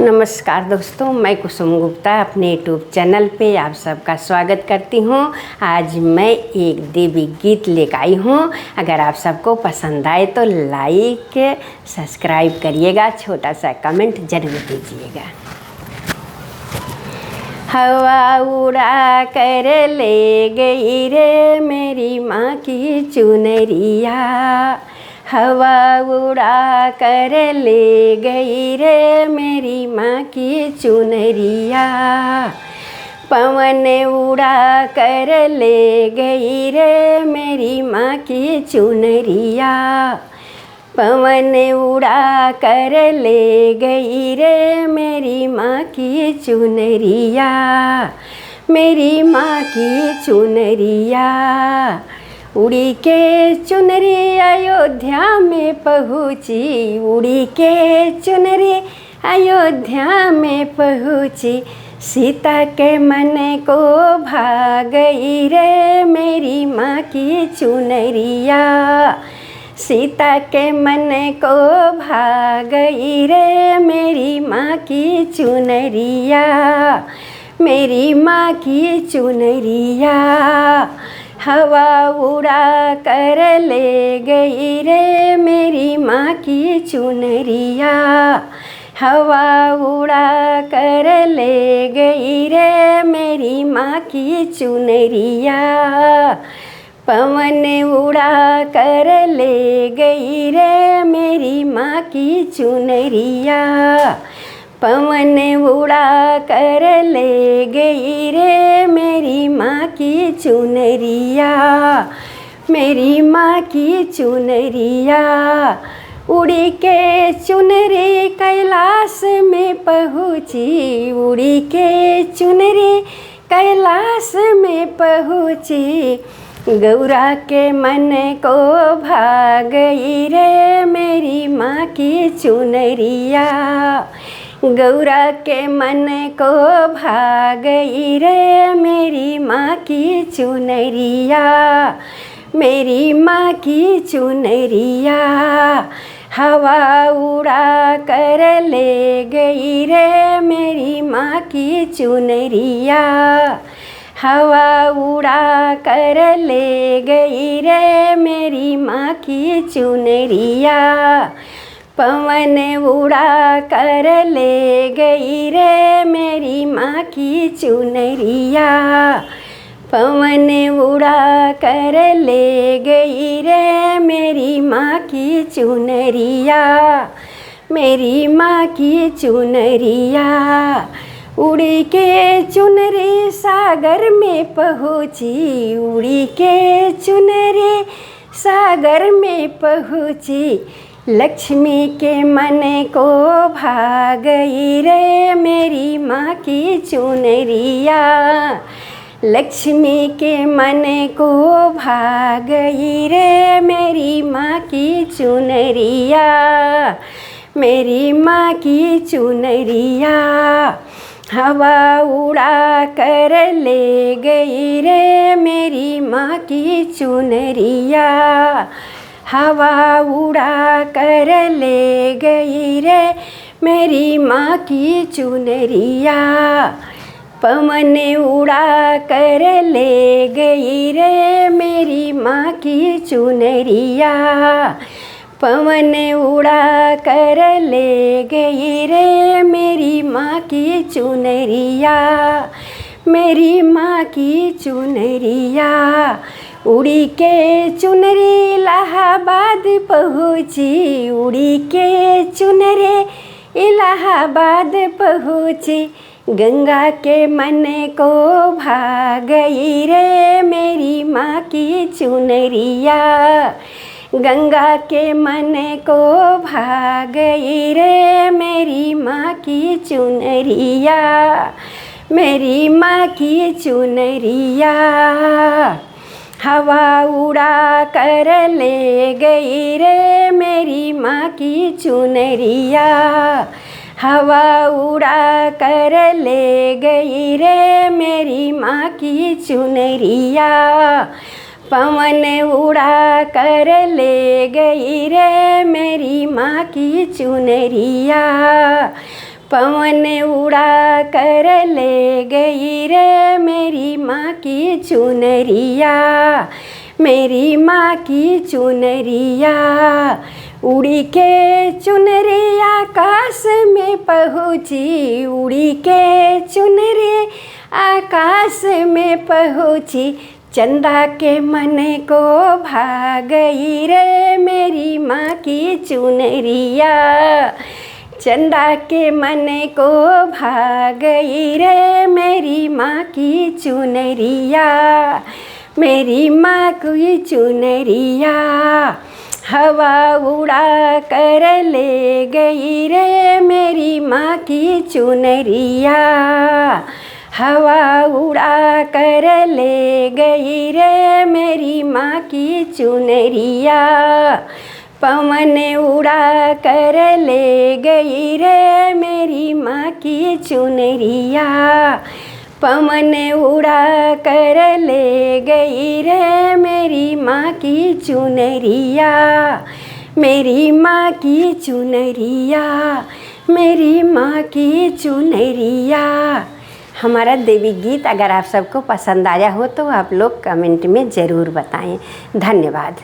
नमस्कार दोस्तों, मैं कुसुम गुप्ता अपने यूट्यूब चैनल पे आप सबका स्वागत करती हूँ। आज मैं एक देवी गीत लेकर आई हूँ। अगर आप सबको पसंद आए तो लाइक सब्सक्राइब करिएगा, छोटा सा कमेंट जरूर दीजिएगा। हवा उड़ा कर ले गई रे मेरी माँ की चुनरिया, हवा उड़ा कर ले गई रे मेरी माँ की चुनरिया, पवन उड़ा कर ले गई रे मेरी माँ की चुनरिया, पवन उड़ा कर ले गई रे मेरी माँ की चुनरिया, मेरी माँ की चुनरिया। उड़ी के चुनरी अयोध्या में पहुँची, उड़ी के चुनरी अयोध्या में पहुँची, सीता के मन को भा गई रे मेरी माँ की चुनरिया, सीता के मन को भा गई रे मेरी माँ की चुनरिया, मेरी माँ की चुनरिया। हवा उड़ा कर ले गई रे मेरी माँ की चुनरिया, हवा उड़ा कर ले गई रे मेरी माँ की चुनरिया, पवन उड़ा कर ले गई रे मेरी माँ की चुनरिया, पवन उड़ा कर ले गई रे मेरी माँ की चुनरिया, मेरी माँ की चुनरिया। उड़ी के चुनरी कैलाश में पहुँची, उड़ी के चुनरी कैलाश में पहुँची, गौरा के मन को भा गई रे मेरी माँ की चुनरिया, गौरा के मन को भा गई रे मेरी माँ की चुनरिया, मेरी माँ की चुनरिया। हवा उड़ा कर ले गई रे मेरी माँ की चुनरिया, हवा उड़ा कर ले गई रे मेरी माँ की चुनरिया, पवन उड़ा कर ले गई रे मेरी माँ की चुनरिया, पवन उड़ा कर ले गई रे मेरी माँ की चुनरिया, मेरी माँ की चुनरिया। उड़ी के चुनरी सागर में पहुँची, उड़ी के चुनरी सागर में पहुँची, लक्ष्मी के मन को भा गई रे मेरी माँ की चुनरिया, लक्ष्मी के मन को भा गई रे मेरी माँ की चुनरिया, मेरी माँ की चुनरिया। हवा उड़ा कर ले गई रे मेरी माँ की चुनरिया, हवा उड़ा कर ले गई रे मेरी माँ की चुनरिया, पवन उड़ा कर ले गई रे मेरी माँ की चुनरिया, पवन उड़ा कर ले गई रे मेरी माँ की चुनरिया, मेरी माँ की चुनरिया। उड़ी के चुनरी इलाहाबाद पहुँची, उड़ी के चुनरी इलाहाबाद पहुँची, गंगा के मन को भा गई रे मेरी माँ की चुनरिया, गंगा के मन को भा गई रे मेरी माँ की चुनरिया, मेरी माँ की चुनरिया। हवा उड़ा कर ले गई रे मेरी माँ की चुनरिया, हवा उड़ा कर ले गई रे मेरी माँ की चुनरिया, पवन उड़ा कर ले गई रे मेरी माँ की चुनरिया, पवन उड़ा कर ले गई रे मेरी माँ की चुनरिया, मेरी माँ की चुनरिया। उड़ी के चुनरी आकाश में पहुँची, उड़ी के चुनरी आकाश में पहुँची। चंदा के मन को भा गई रे मेरी माँ की चुनरिया, चंदा के मन को भा गई रे मेरी माँ की चुनरिया, मेरी माँ की चुनरिया। हवा उड़ा कर ले गई रे मेरी माँ की चुनरिया, हवा उड़ा कर ले गई रे मेरी माँ की चुनरिया। पवन उड़ा कर ले गई रे मेरी माँ की चुनरिया, पवन उड़ा कर ले गई रे मेरी माँ की चुनरिया, मेरी माँ की चुनरिया, मेरी माँ की चुनरिया। हमारा देवी गीत अगर आप सबको पसंद आया हो तो आप लोग कमेंट में ज़रूर बताएं। धन्यवाद।